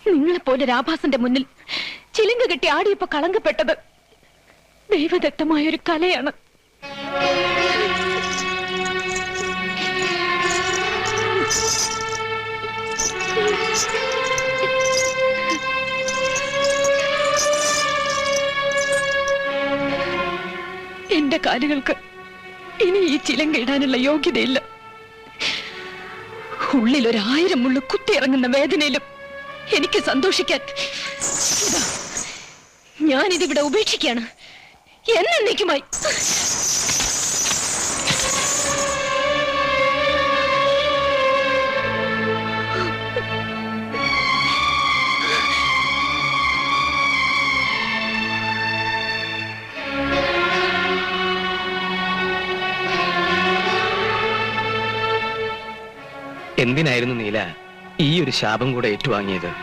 നിങ്ങളെപ്പോലെ രാഭാസന്റെ മുന്നിൽ ചിലങ്ക കെട്ടി ആടിയപ്പോ കളങ്കപ്പെട്ടത് ദൈവദത്തമായൊരു കലയാണ്. എന്റെ കാലുകൾക്ക് ഇനി ഈ ചിലങ്ക ഇടാനുള്ള യോഗ്യതയില്ല. ഉള്ളിൽ 1000 മുള്ളു കുത്തിയിറങ്ങുന്ന വേദനയിലും എനിക്ക് സന്തോഷിക്കാൻ ഞാനിതിവിടെ ഉപേക്ഷിക്കുകയാണ് എന്നേക്കുമായി. എന്തിനായിരുന്നു നീല ഈ ഒരു ശാപം കൂടെ ഏറ്റുവാങ്ങിയത്?